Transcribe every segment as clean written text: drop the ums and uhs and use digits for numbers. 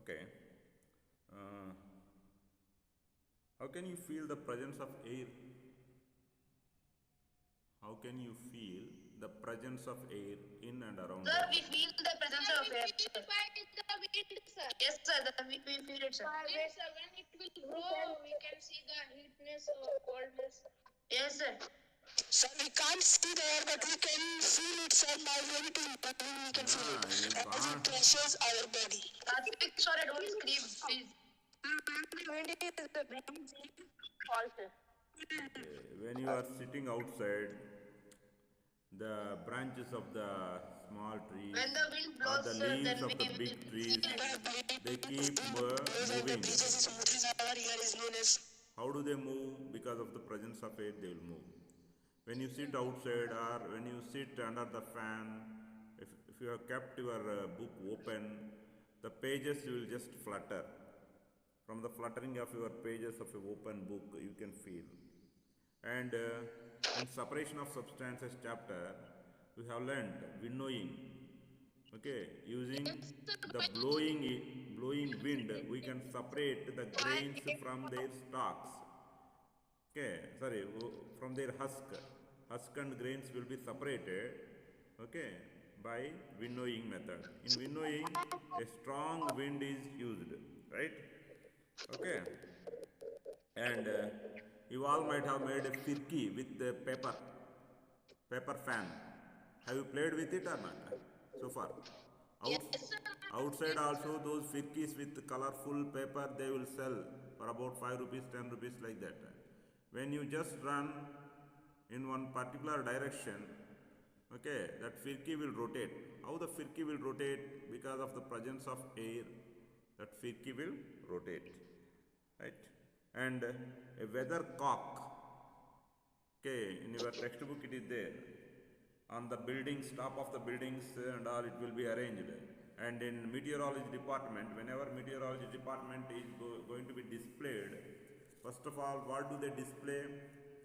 Okay. Uh, how can you feel the presence of air? How can you feel the presence of air in and around Sir, us? we feel the presence of air, sir. By the wind, sir. Yes, sir. We feel it, sir. Yes, sir. When it will blow, we can see the heatness or coldness. Yes, sir. Sir, we can't see the air, but we can feel it, sir. By when it will burn, we can feel it. You As it can't. touches our body. Sorry, don't scream, please. When the wind is the wind, false. When you are sitting outside, the branches of the small trees When the wind or blows, the sir, leaves then of we the big will trees, feel it. they keep moving. How do they move? Because of the presence of air, they will move. When you sit outside or when you sit under the fan, if you have kept your book open, the pages will just flutter. From the fluttering of your pages of your open book, you can feel. And in separation of substances chapter, we have learned winnowing. Okay, using the blowing wind, we can separate the grains from their stalks. Okay, sorry, from their husk. Husk and grains will be separated. Okay, by winnowing method. In winnowing, a strong wind is used, right? Okay, and you all might have made a firki with the paper fan. Have you played with it or not so far? Yes, Out, sir. outside also those firkis with colorful paper they will sell for about 5 rupees, 10 rupees like that. When you just run in one particular direction, okay, that firki will rotate. How the firki will rotate? Because of the presence of air, that firki will rotate, right? And a weather cock, okay, in your textbook it is there. On the buildings, top of the buildings and all, it will be arranged. And in meteorology department, whenever meteorology department is going to be displayed, first of all, what do they display?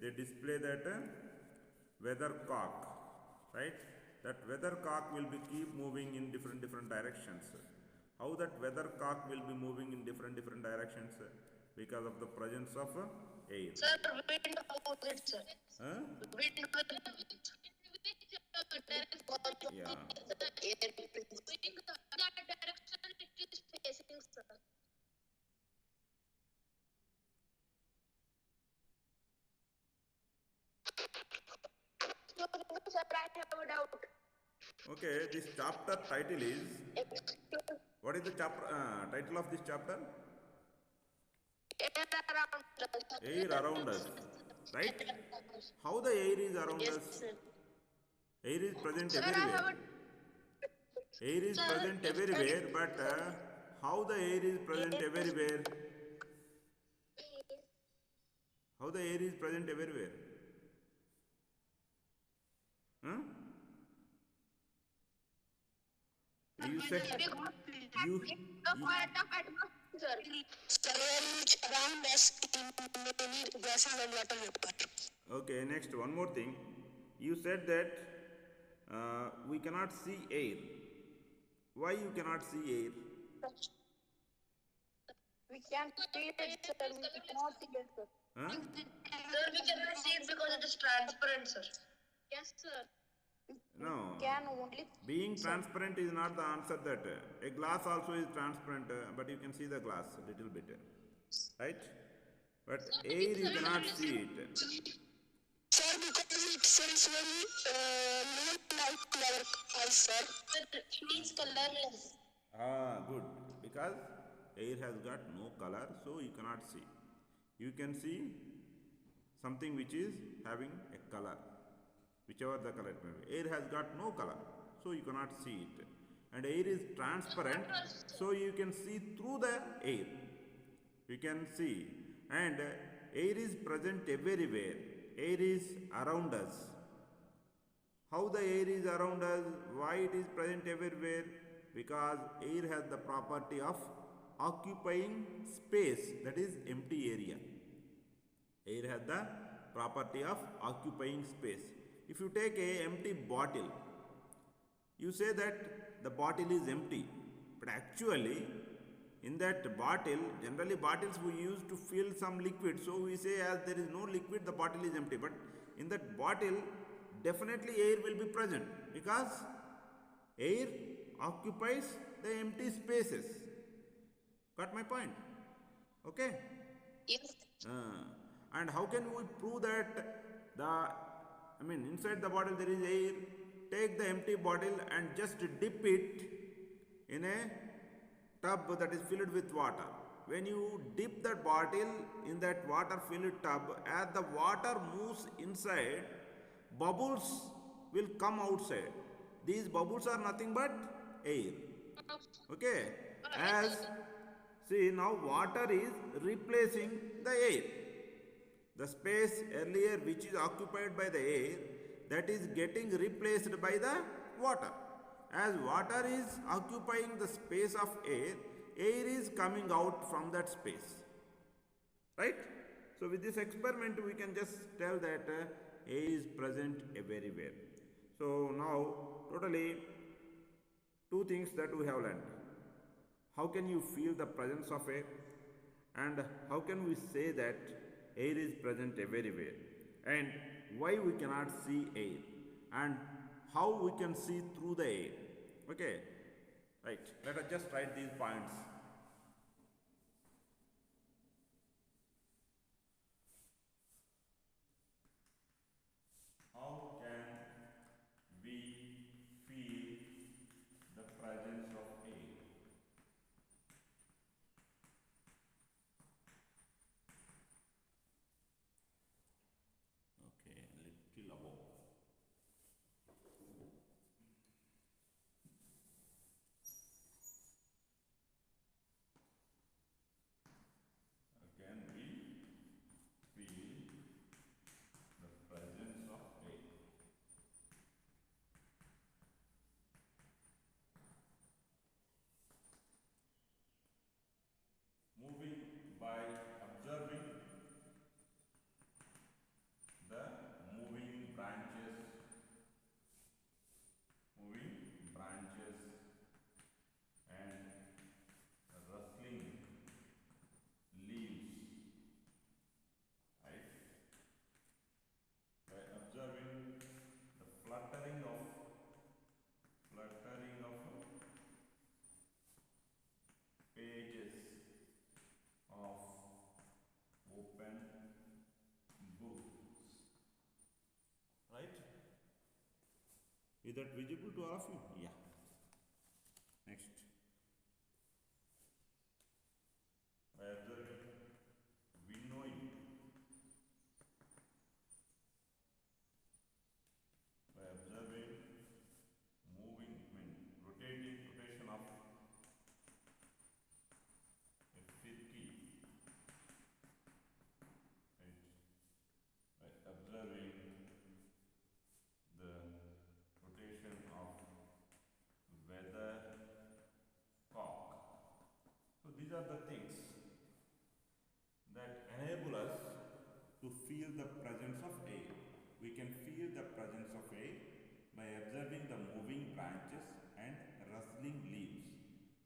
They display that weathercock, right? That weathercock will be keep moving in different directions. How that weathercock will be moving in different directions? Because of the presence of air. Sir, wind opposite, sir. Huh? Wind will Yeah. the direction it is facing, sir. So, sir, I have a doubt. Okay, this chapter title is, what is the chapter title of this chapter? Air around us. Air around us, right? How the air is around Yes, us? sir. Air is present Sir, I everywhere. have a Air is sir, present everywhere, but how the air is present everywhere? How the air is present everywhere? Huh? You said you, the you point of atmosphere. Sir, which around us in many gases and water vapor. okay. Next, one more thing. You said that we cannot see air. Why you cannot see air? We can feel it, sir. We cannot see it, sir. Huh? Sir, we cannot see it because it is transparent, sir. Yes, sir. No. Can only Being transparent is not the answer. That a glass also is transparent, but you can see the glass a little bit, right? But air you cannot see it. sir, because it sends very moonlight color eyes, sir. It is colorless. Good. Because air has got no color, so you cannot see. You can see something which is having a color, whichever the color may be. Air has got no color, so you cannot see it. And air is transparent, so you can see through the air. You can see. And air is present everywhere. Air is around us. How the air is around us? Why it is present everywhere? Because air has the property of occupying space, that is empty area. Air has the property of occupying space. If you take a empty bottle, you say that the bottle is empty, but actually in that bottle, generally bottles we use to fill some liquid, so we say as there is no liquid the bottle is empty, but in that bottle definitely air will be present because air occupies the empty spaces. Got my point? Okay. Yes. And how can we prove that inside the bottle there is air? Take the empty bottle and just dip it in a tub that is filled with water. When you dip that bottle in that water filled tub, as the water moves inside, bubbles will come outside. These bubbles are nothing but air. Okay? As see, now water is replacing the air. The space earlier which is occupied by the air, that is getting replaced by the water. As water is occupying the space of air, air is coming out from that space. Right? So with this experiment we can just tell that air is present everywhere. So now totally two things that we have learned. How can you feel the presence of air? And how can we say that air is present everywhere? And why we cannot see air? And how we can see through the air? Okay, right. Let us just write these points. How can we feel the presence of air? Okay, a little above. Can we feel the presence of air? Moving by observing the moving branches and rustling leaves, right? By observing the fluttering of pages of open books, right? Is that visible to all of you? Yeah. Next. By observing winnowing, by observing rotation of a firky, right? By observing the rotation of weathercock. So these are the things that enable us to feel the presence of air. We can feel the presence of air by observing the moving branches and rustling leaves,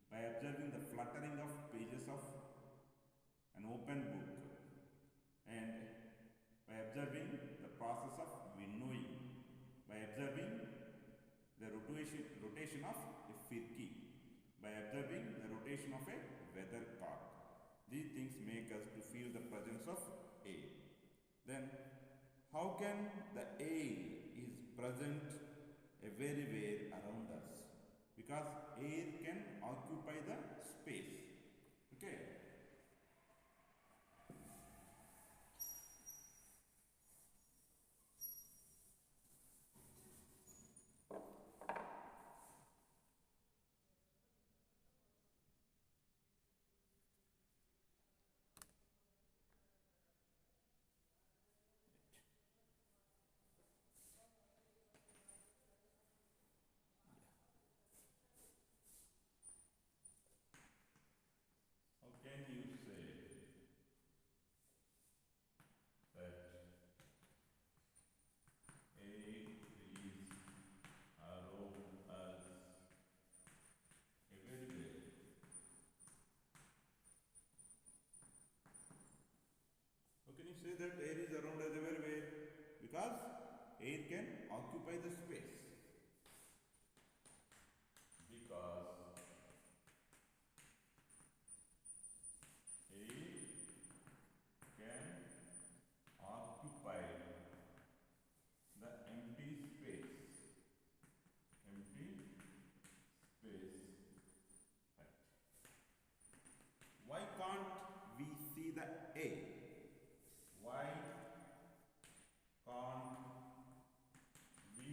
by observing the fluttering of pages of an open book, and by observing the process of winnowing, by observing the rotation of a firky, by observing the rotation of a weathercock. These things make us to feel the presence of air. Then how can the air is present everywhere around us? Because air can occupy the space. Okay. say that air is around us everywhere? Because air can occupy the space. Because air can occupy the empty space. Empty space. Right. Why can't we see the air? Why can't we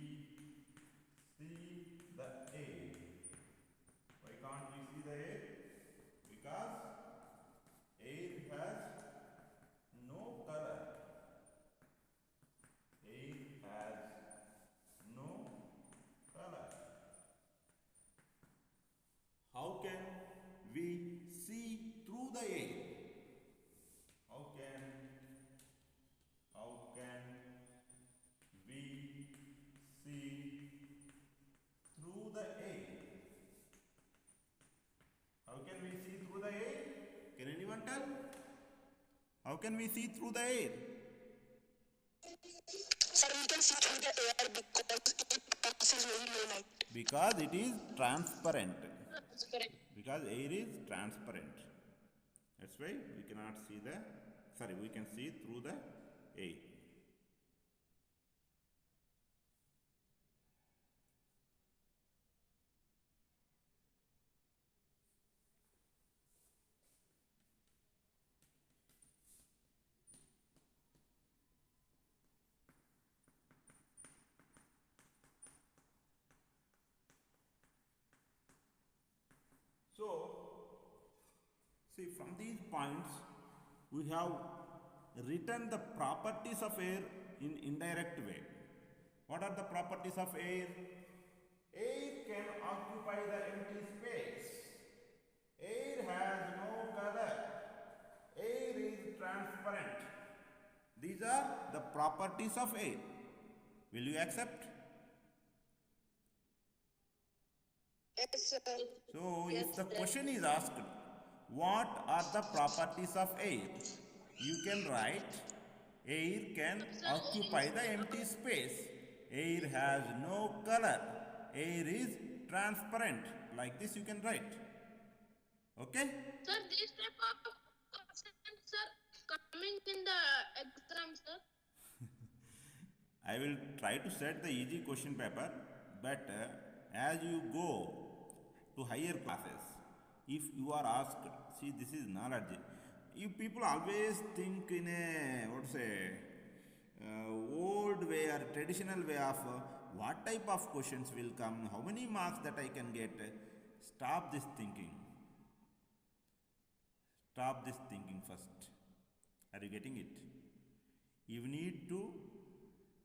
see the air? Why can't we see the air? Because air has no color. Air has no color. How can we see through the air? How can we see through the air? How can we see through the air? Can anyone tell? How can we see through the air? Sir, we can see through the air because it passes very low light. Because it is transparent. That's correct. Because air is transparent. That's why we cannot see the, we can see through the air. So, see, from these points, we have written the properties of air in indirect way. What are the properties of air? Air can occupy the empty space. Air has no color. Air is transparent. These are the properties of air. Will you accept? Yes, sir. So, Yes, if the sir. question is asked, what are the properties of air? You can write, air can occupy the empty space. Air has no color. Air is transparent. Like this you can write. Okay? Sir, this type of questions, sir, coming in the exam, sir. I will try to set the easy question paper, but as you go to higher classes, if you are asked, see, this is knowledge. You people always think in a old way or traditional way of what type of questions will come, how many marks that I can get. Stop this thinking. Stop this thinking first. Are you getting it? You need to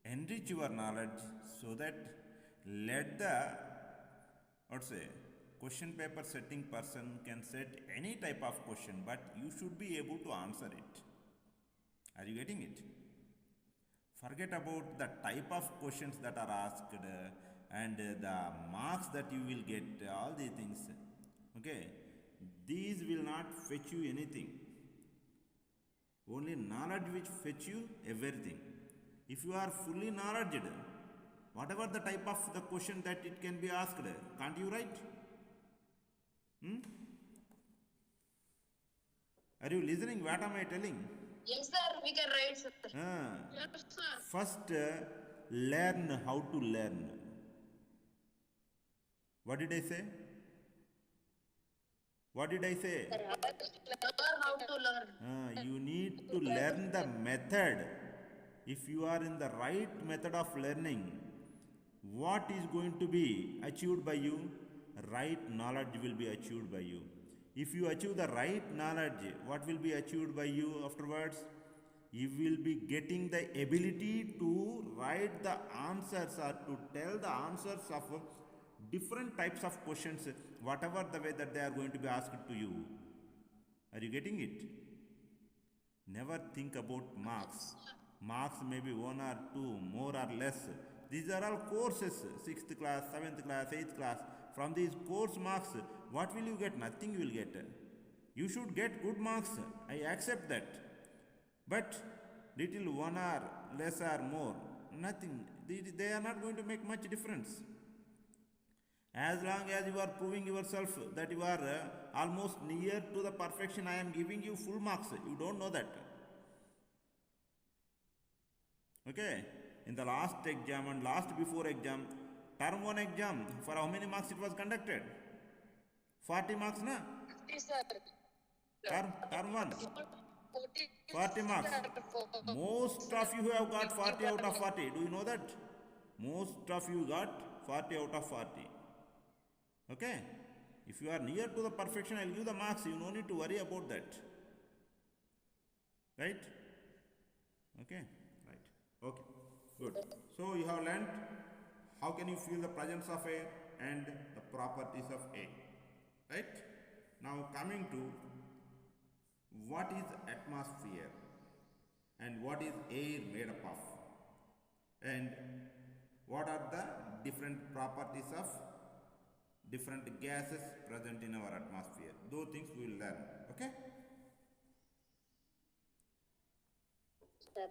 enrich your knowledge so that let the question paper setting person can set any type of question, but you should be able to answer it. Are you getting it? Forget about the type of questions that are asked and the marks that you will get, all these things. Okay? These will not fetch you anything. Only knowledge which fetch you everything. If you are fully knowledgeable, whatever the type of the question that it can be asked, can't you write? Are you listening? What am I telling? Yes, sir, we can write, sir. Yes, sir. First, learn how to learn. What did I say? What did I say? Learn how to learn. You need to learn the method. If you are in the right method of learning, what is going to be achieved by you? Right knowledge will be achieved by you. If you achieve the right knowledge, what will be achieved by you afterwards? You will be getting the ability to write the answers or to tell the answers of different types of questions, whatever the way that they are going to be asked to you. Are you getting it? Never think about marks. Marks may be 1 or 2, more or less. These are all courses, 6th class, 7th class, 8th class. From these course marks, what will you get? Nothing you will get. You should get good marks. I accept that. But little one or less or more, nothing. They are not going to make much difference. As long as you are proving yourself that you are almost near to the perfection, I am giving you full marks. You don't know that. Okay? In the last exam and last before exam, term 1 exam, for how many marks it was conducted? 40 marks, na? Yes, sir. Term 1. 40 marks. Most of you have got 40 out of 40. Do you know that? Most of you got 40 out of 40. Okay? If you are near to the perfection, I will give the marks. You no need to worry about that. Right? Okay? Right. Okay. Good. So you have learnt how can you feel the presence of air and the properties of air. Right? Now coming to what is atmosphere and what is air made up of, and what are the different properties of different gases present in our atmosphere. Those things we will learn. Okay? Sir.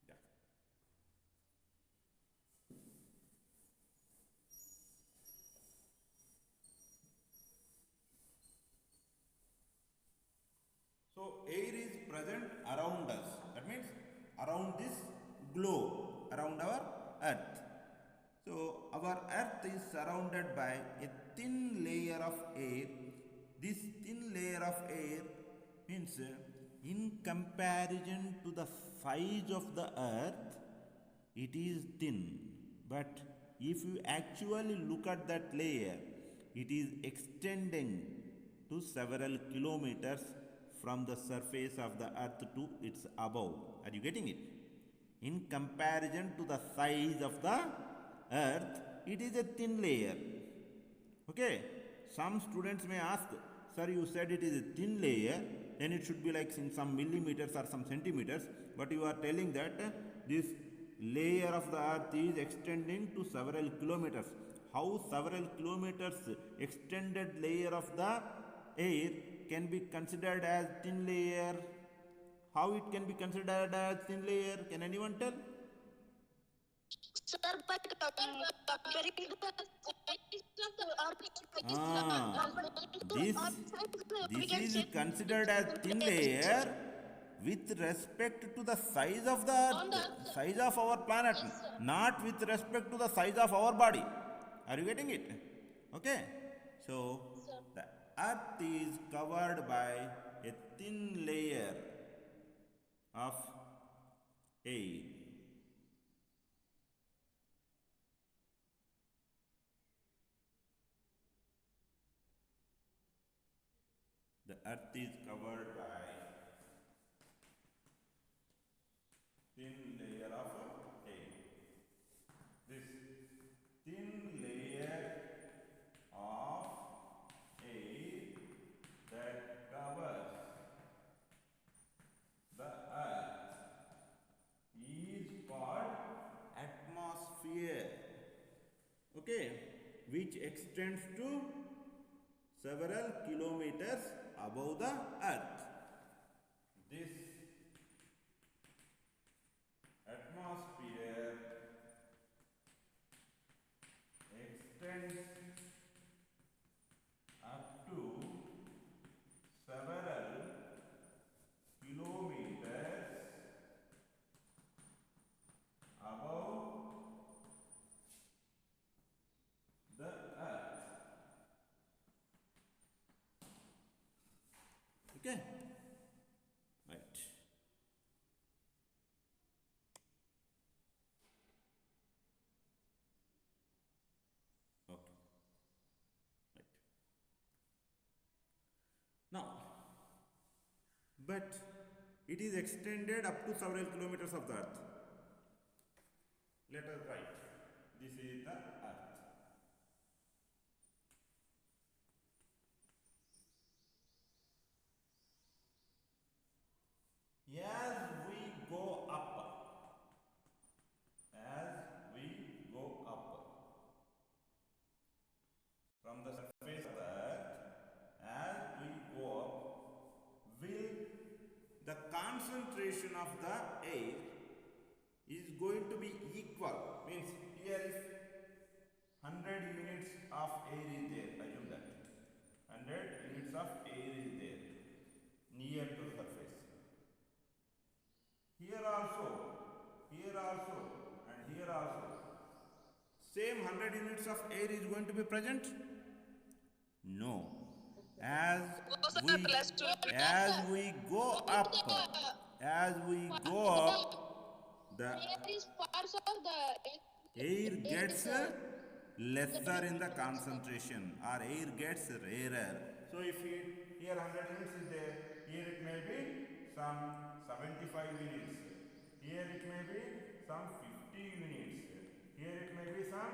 Yeah. So air is present around us. That means around this globe, around our earth. So our earth is surrounded by a thin layer of air. This thin layer of air means in comparison to the size of the earth, it is thin. But if you actually look at that layer, it is extending to several kilometers from the surface of the earth to its above. Are you getting it? In comparison to the size of the earth, it is a thin layer. Okay? Some students may ask, sir, you said it is a thin layer, then it should be like in some millimeters or some centimeters, but you are telling that this layer of the earth is extending to several kilometers. How several kilometers extended layer of the air can be considered as thin layer? How it can be considered as thin layer? Can anyone tell? Sir, but comparing This is considered as thin layer with respect to the size of the earth, size of our planet, not with respect to the size of our body. Are you getting it? Okay? So, the earth is covered by a thin layer of air. The earth is covered by thin layer of air. This thin layer of air that covers the earth is called atmosphere. Okay, which extends to several kilometers above the earth. This atmosphere extends up to several kilometers above the earth. Okay? Right. Okay. Right. Now, but it is extended up to several kilometers of the earth. Let us write. This is the earth. As we go up, from the surface of the earth, as we go up, will the concentration concentration of the air is going to be equal, means here if 100 units of air is there, assume that 100 units of air is there near to the surface. Here also, and here also, same 100 units of air is going to be present? No. As we go up, the air gets lesser in the concentration, or air gets rarer. So if here 100 units is there, here it may be some 75 units, here it may be some 50 units, here it may be some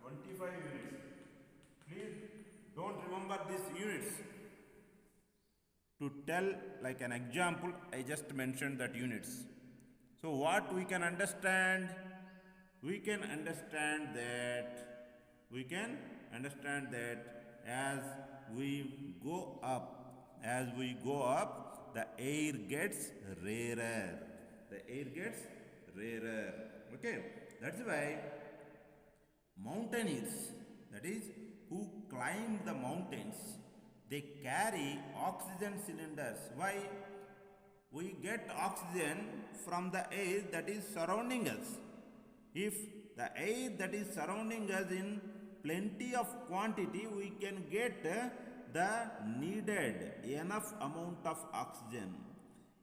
25 units. Please don't remember these units. To tell like an example, I just mentioned that units. So what we can understand? We can understand that as we go up, the air gets rarer. Okay, that's why mountaineers, that is, who climb the mountains, they carry oxygen cylinders. Why? We get oxygen from the air that is surrounding us. If the air that is surrounding us in plenty of quantity, we can get the needed enough amount of oxygen.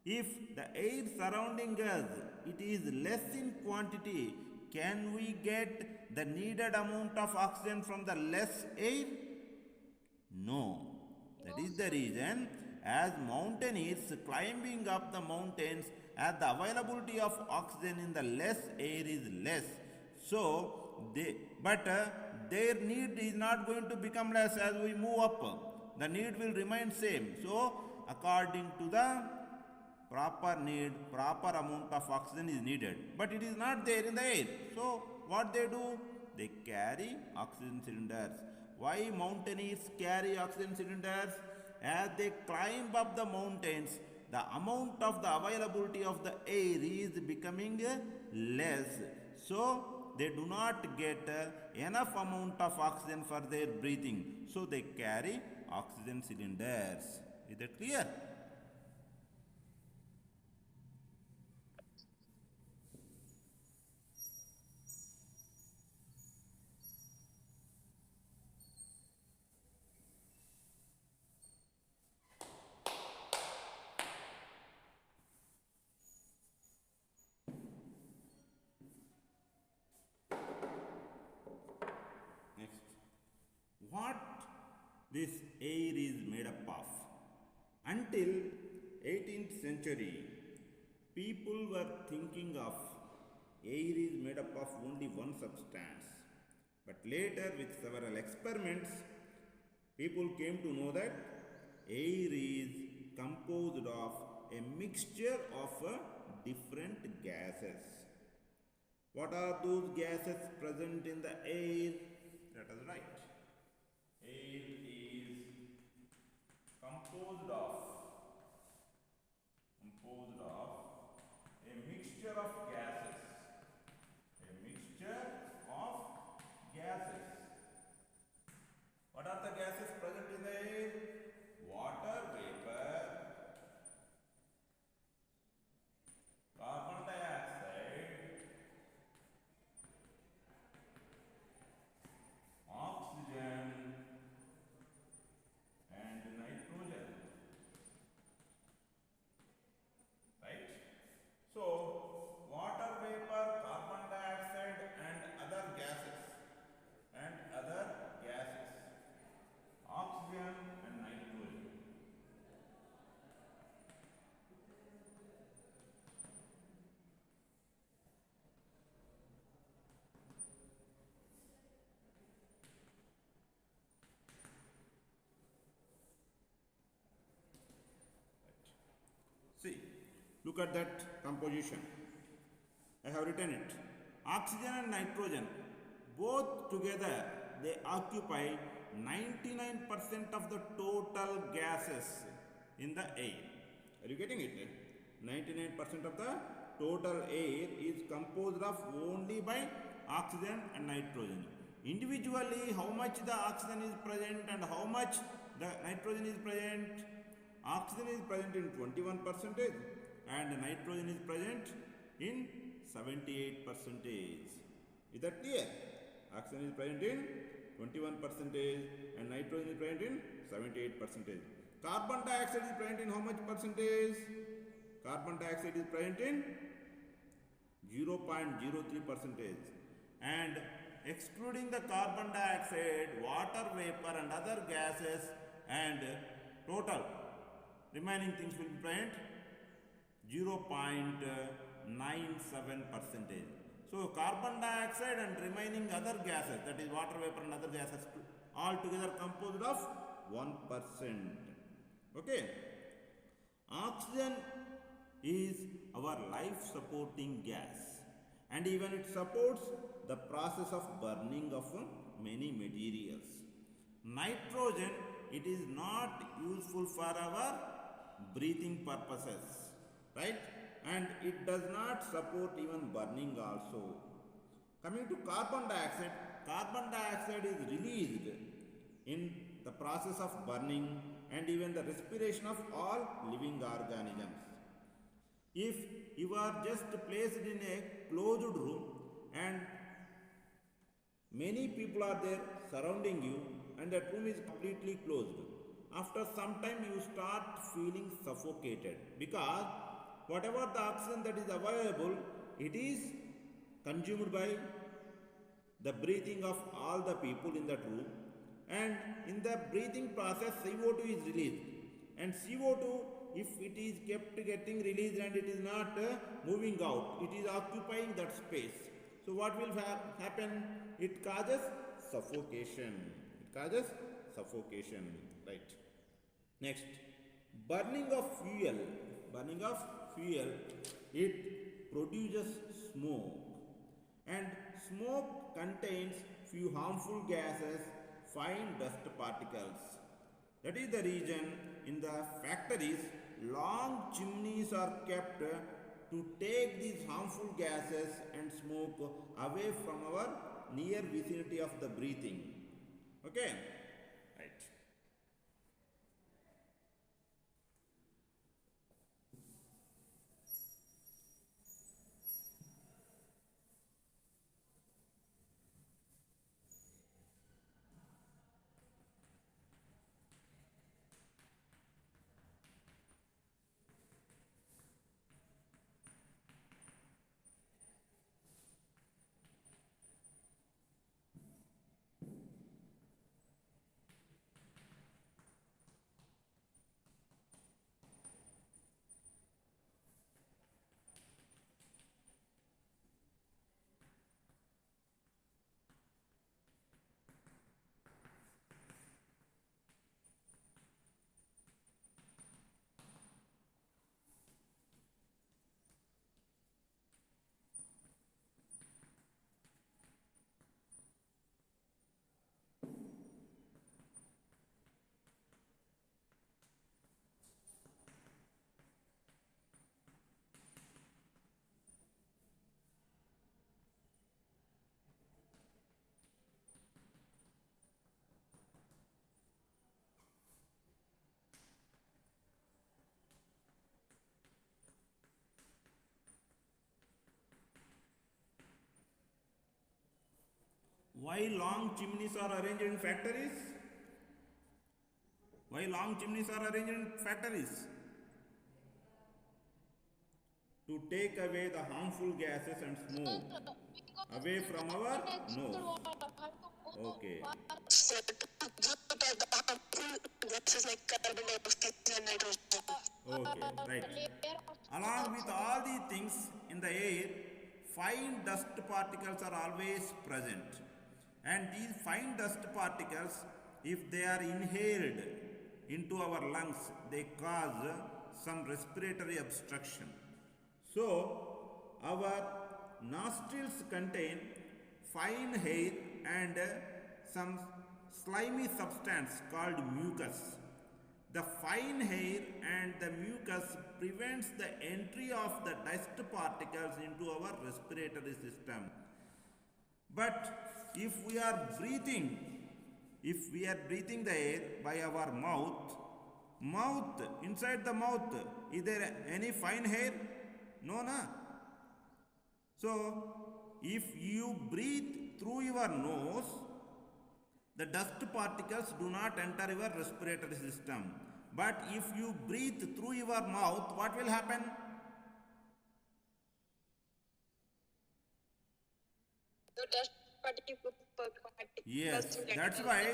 If the air surrounding us, it is less in quantity, can we get the needed amount of oxygen from the less air? No. That is the reason, as mountaineers climbing up the mountains, as the availability of oxygen in the less air is less, so their need is not going to become less as we move up. The need will remain same. So according to the proper need, proper amount of oxygen is needed, but it is not there in the air. So what they do? They carry oxygen cylinders. Why mountaineers carry oxygen cylinders? As they climb up the mountains, the amount of the availability of the air is becoming less. So they do not get enough amount of oxygen for their breathing. So they carry oxygen cylinders. Is that clear? Next, what this air is made up of? Until 18th century, people were thinking of air is made up of only one substance. But later, with several experiments, people came to know that air is composed of a mixture of different gases. What are those gases present in the air? Let us write. Air is composed of a mixture of gases. What are the gases present in the air? Water vapor, carbon dioxide, oxygen, and nitrogen. Right? So, water vapor, carbon dioxide, and other gases, oxygen and nitrogen. See, look at that composition. I have written it. Oxygen and nitrogen, both together, they occupy 99% of the total gases in the air. Are you getting it? 99% of the total air is composed of only by oxygen and nitrogen. Individually, how much the oxygen is present and how much the nitrogen is present? Oxygen is present in 21% and nitrogen is present in 78%. Is that clear? Oxygen is present in 21% and nitrogen is present in 78%. Carbon dioxide is present in how much percentage? Carbon dioxide is present in 0.03%. And excluding the carbon dioxide, water vapor and other gases and total remaining things will be present 0.97%. So carbon dioxide and remaining other gases, that is water vapor and other gases, all together composed of 1%. Okay. Oxygen is our life supporting gas and even it supports the process of burning of many materials. Nitrogen, it is not useful for our breathing purposes, right? And it does not support even burning also. Coming to carbon dioxide is released in the process of burning and even the respiration of all living organisms. If you are just placed in a closed room and many people are there surrounding you and that room is completely closed, after some time you start feeling suffocated because whatever the oxygen that is available, it is consumed by the breathing of all the people in that room, and in the breathing process CO2 is released, and CO2, if it is kept getting released and it is not moving out, it is occupying that space. So what will happen? It causes suffocation. Right? Next, burning of fuel, it produces smoke, and smoke contains few harmful gases, fine dust particles. That is the reason in the factories long chimneys are kept to take these harmful gases and smoke away from our near vicinity of the breathing. Okay? Right. Why long chimneys are arranged in factories? Why long chimneys are arranged in factories? To take away the harmful gases and smoke away from our nose. Okay. Okay, right. Along with all these things in the air, fine dust particles are always present. And these fine dust particles, if they are inhaled into our lungs, they cause some respiratory obstruction. So, our nostrils contain fine hair and some slimy substance called mucus. The fine hair and the mucus prevents the entry of the dust particles into our respiratory system. But if we are breathing the air by our mouth, inside the mouth, is there any fine hair? No, na? So, if you breathe through your nose, the dust particles do not enter your respiratory system. But if you breathe through your mouth, what will happen? The dust particles. Yes, that's why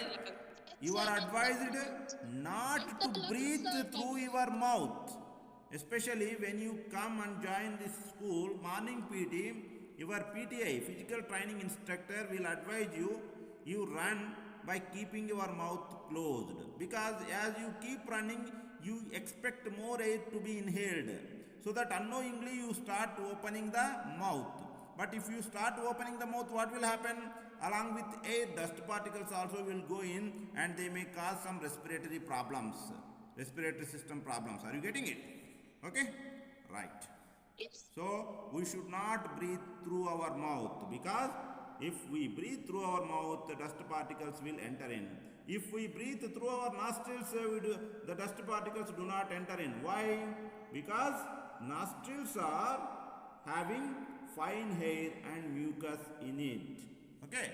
you are advised not to breathe through your mouth. Especially when you come and join this school, morning PT, your PTI, physical training instructor, will advise you run by keeping your mouth closed. Because as you keep running, you expect more air to be inhaled. So that unknowingly you start opening the mouth. But if you start opening the mouth, what will happen? Along with air, dust particles also will go in and they may cause some respiratory problems, respiratory system problems. Are you getting it? Okay? Right. Yes. So, we should not breathe through our mouth, because if we breathe through our mouth, the dust particles will enter in. If we breathe through our nostrils, the dust particles do not enter in. Why? Because nostrils are having fine hair and mucus in it. Okay?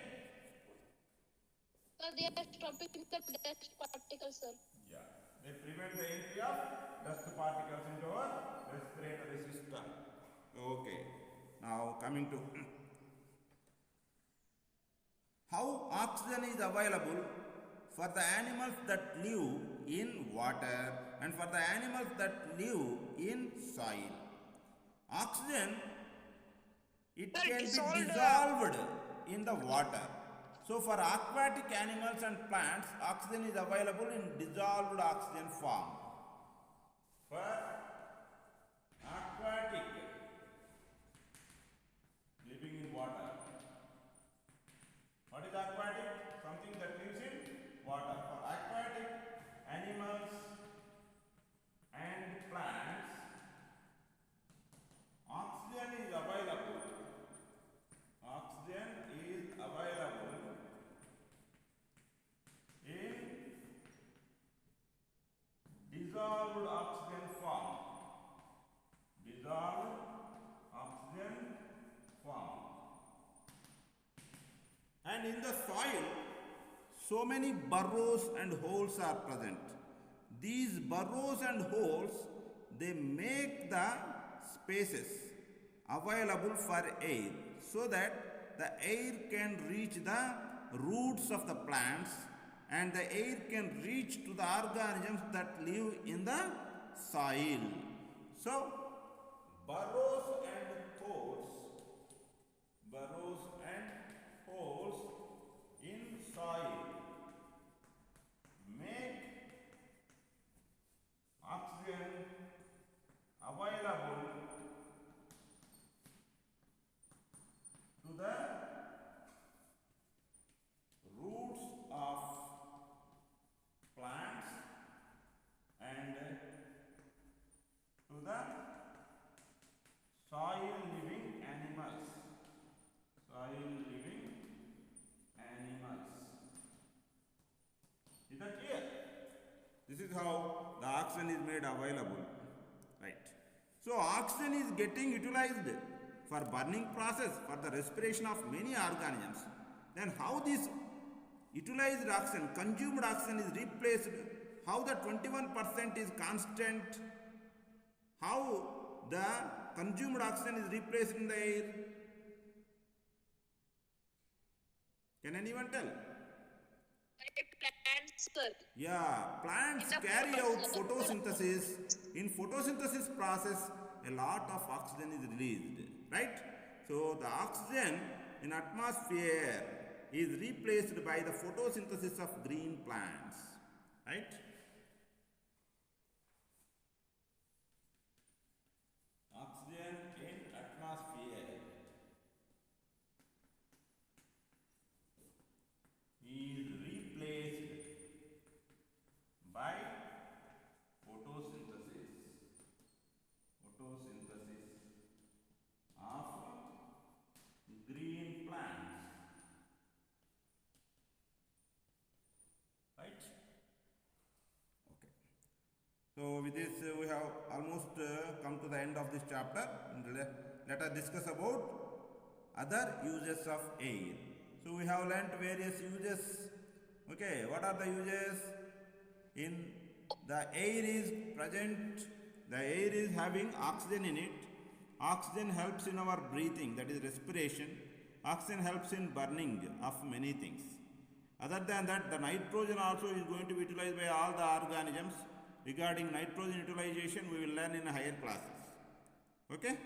So they are stopping the dust particles, sir. Yeah. They prevent the entry of dust particles into our respiratory system. Okay. Now coming to how oxygen is available for the animals that live in water and for the animals that live in soil. Oxygen, it can be dissolved in the water. So for aquatic animals and plants, oxygen is available in dissolved oxygen form. For aquatic, living in water. What is aquatic? Something that lives in water. For aquatic animals and plants, oxygen is available. Oxygen is available in dissolved oxygen form. Dissolved oxygen form. And in the soil, so many burrows and holes are present. These burrows and holes, they make the spaces available for air, so that the air can reach the roots of the plants and the air can reach to the organisms that live in the soil. So, burrows and holes in soil make oxygen available to the roots of plants and to the soil living animals. Is that clear? This is how the oxygen is made available. Right. So oxygen is getting utilized for burning process, for the respiration of many organisms. Then how this utilized oxygen, consumed oxygen is replaced, how the 21% is constant, how the consumed oxygen is replaced in the air. Can anyone tell? Plants, sir. Yeah, plants carry out photosynthesis. In photosynthesis process, a lot of oxygen is released, right? So the oxygen in atmosphere is replaced by the photosynthesis of green plants, right? Oxygen in atmosphere is replaced by So with this we have almost come to the end of this chapter. Let us discuss about other uses of air. So we have learnt various uses. Okay, what are the uses? In the air is present, the air is having oxygen in it. Oxygen helps in our breathing, that is respiration. Oxygen helps in burning of many things. Other than that, the nitrogen also is going to be utilized by all the organisms. Regarding nitrogen utilization, we will learn in higher classes. Okay?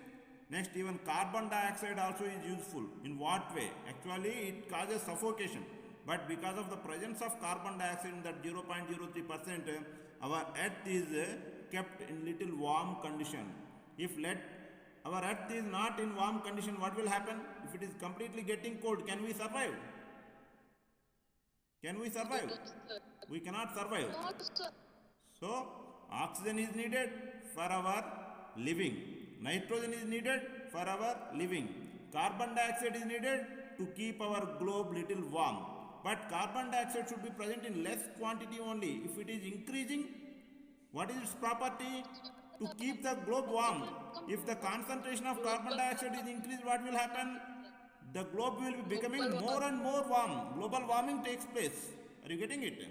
Next, even carbon dioxide also is useful. In what way? Actually, it causes suffocation. But because of the presence of carbon dioxide in that 0.03%, our earth is kept in little warm condition. If our earth is not in warm condition, what will happen? If it is completely getting cold, can we survive? Can we survive? We cannot survive. So, oxygen is needed for our living. Nitrogen is needed for our living. Carbon dioxide is needed to keep our globe little warm. But carbon dioxide should be present in less quantity only. If it is increasing, what is its property? To keep the globe warm. If the concentration of carbon dioxide is increased, what will happen? The globe will be becoming more and more warm. Global warming takes place. Are you getting it?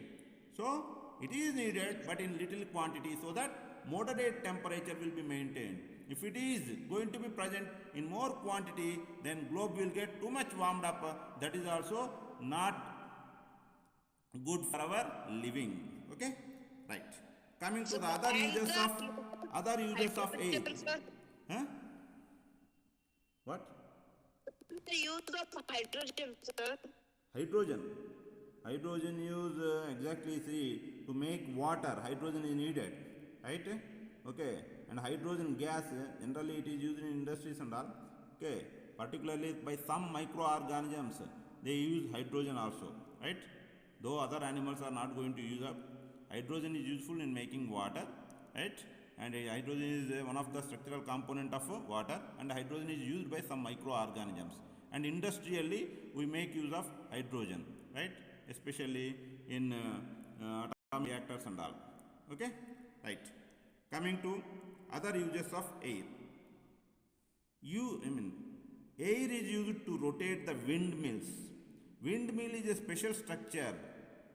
So, it is needed but in little quantity so that moderate temperature will be maintained. If it is going to be present in more quantity, then globe will get too much warmed up. That is also not good for our living. Okay? Right. Coming to the other uses of air. Huh? What? The use of hydrogen, sir. Hydrogen use exactly, see, to make water, hydrogen is needed, right? Okay, and hydrogen gas generally it is used in industries and all. Okay, particularly by some microorganisms they use hydrogen also, right? Though other animals are not going to use up, hydrogen is useful in making water, right? And hydrogen is one of the structural component of water, and hydrogen is used by some microorganisms. And industrially we make use of hydrogen, right? Especially in atomic reactors and all. Okay, right. Coming to other uses of air. Air is used to rotate the windmills. Windmill is a special structure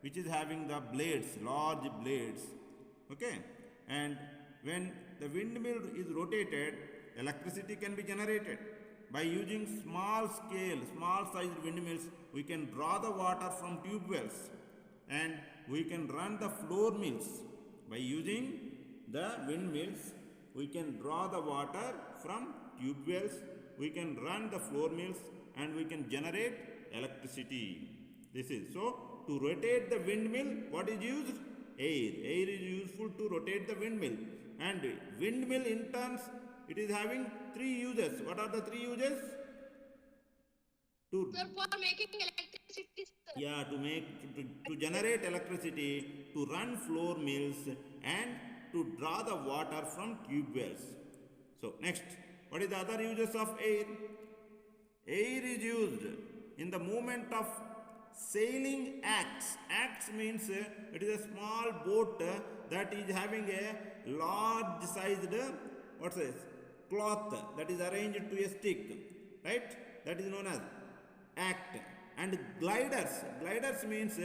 which is having the blades, large blades. Okay, and when the windmill is rotated, electricity can be generated. By using small sized windmills, we can draw the water from tube wells and we can run the floor mills. By using the windmills, we can draw the water from tube wells, we can run the floor mills and we can generate electricity. This is so to rotate the windmill, what is used? Air. Air is useful to rotate the windmill. And windmill in turns, it is having 3 uses. What are the 3 uses? Sir, for making electricity, sir. Yeah, to generate electricity, to run floor mills, and to draw the water from tube wells. So next, what is the other uses of air? Air is used in the movement of sailing axe. Axe means it is a small boat that is having a large sized cloth that is arranged to a stick, right? That is known as act. And gliders means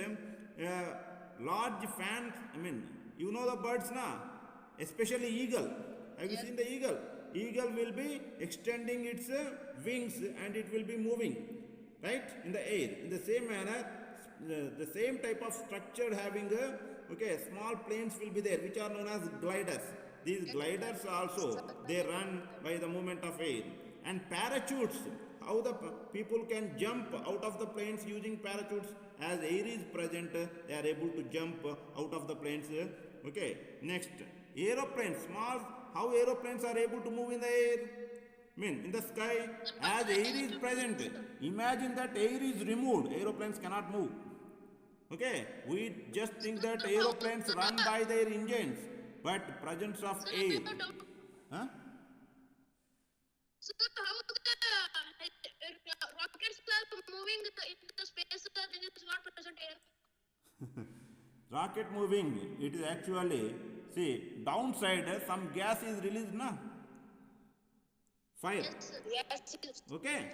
large fans. You know the birds now, especially eagle. Have you seen the eagle? Eagle will be extending its wings and it will be moving, right, in the air. In the same manner, the same type of structure having small planes will be there, which are known as gliders. These gliders also, they run by the movement of air. And parachutes, how the people can jump out of the planes using parachutes. As air is present, they are able to jump out of the planes. Okay, next, aeroplanes, how aeroplanes are able to move in the air? In the sky, as air is present, imagine that air is removed, aeroplanes cannot move. Okay, we just think that aeroplanes run by their engines, but presence of air. Huh? So how the rockets are moving into the space, there is not present air. Rocket moving, it is actually, see, downside some gas is released, na? Fire. Yes, sir. Yes, yes. Okay?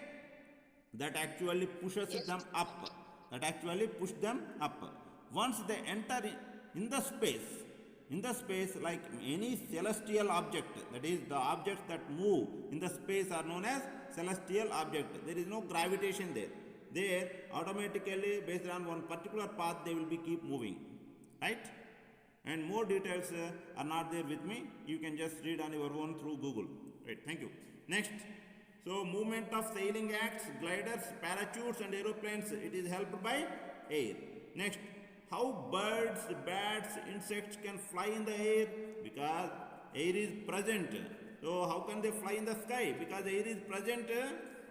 That actually pushes them up. That actually push them up. Once they enter in the space like any celestial object, that is the objects that move in the space are known as celestial object. There is no gravitation there. There automatically based on one particular path they will be keep moving. Right? And more details are not there with me. You can just read on your own through Google. Right, thank you. Next. So movement of sailing acts, gliders, parachutes and aeroplanes, it is helped by air. Next, how birds, bats, insects can fly in the air? Because air is present. So how can they fly in the sky? Because air is present,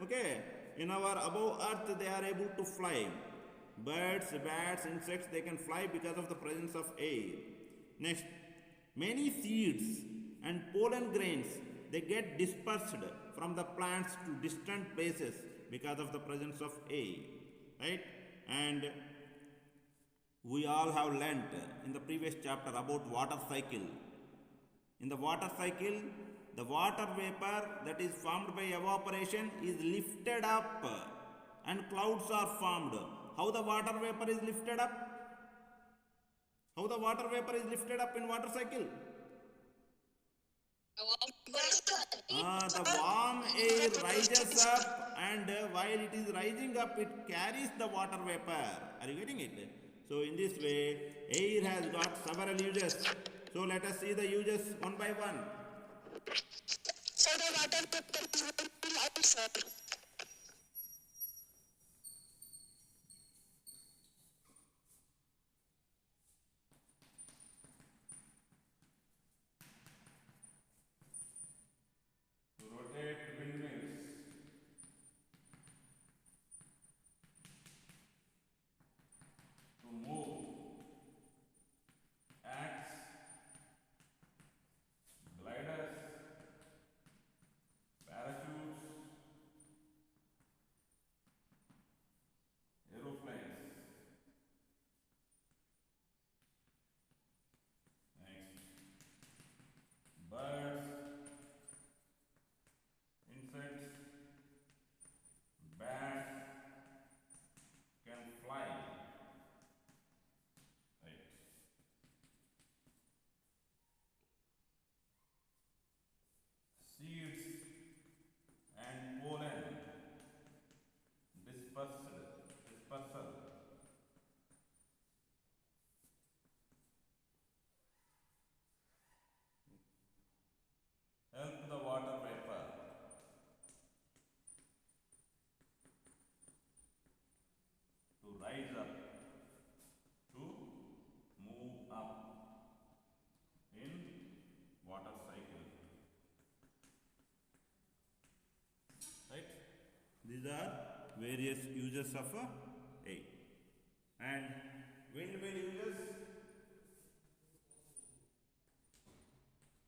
okay. In our above earth they are able to fly. Birds, bats, insects, they can fly because of the presence of air. Next, many seeds and pollen grains, they get dispersed from the plants to distant places because of the presence of air. Right? And we all have learnt in the previous chapter about water cycle. In the water cycle, the water vapor that is formed by evaporation is lifted up and clouds are formed. How the water vapor is lifted up? How the water vapor is lifted up in water cycle? The warm air rises up and while it is rising up, it carries the water vapor. Are you getting it? So in this way, air has got several uses. So let us see the uses one by one. So the water vapor is very light, sir. Help the water vapor to rise up, to move up in water cycle. Right? These are various uses of air. And windmill uses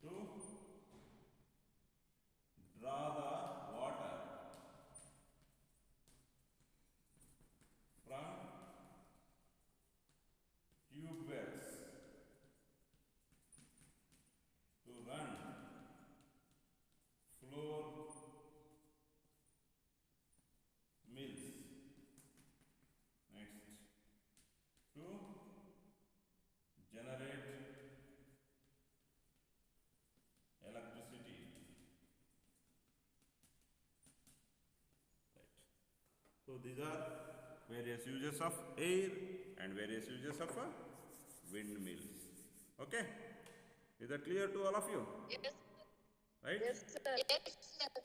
to draw the water from tube wells to run floor mills. Next, to generate electricity. Right. So these are various uses of air and various uses of windmills. Okay? Is that clear to all of you? Yes. Right? Yes, sir. Yes, sir.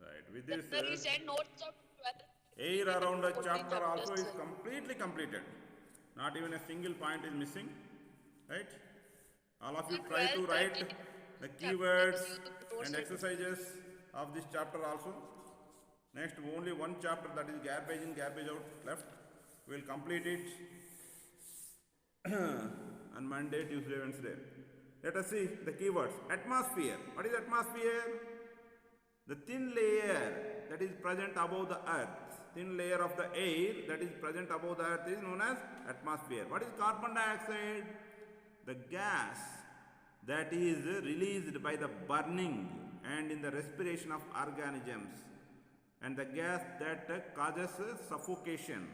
Right. With this, Sir, you said notes of 12. air around the 14 chapter also chapters, is sir. completely completed. Not even a single point is missing. Right? All of you try to 12, write 13 the chapters keywords you and wrote. exercises of this chapter also. Next, only one chapter, that is garbage in, garbage out left. We will complete it on Monday, Tuesday, Wednesday. Let us see the keywords. Atmosphere. What is atmosphere? The thin layer that is present above the earth. thin layer of the air that is present above the earth is known as atmosphere. What is carbon dioxide? The gas that is released by the burning and in the respiration of organisms, and the gas that causes suffocation.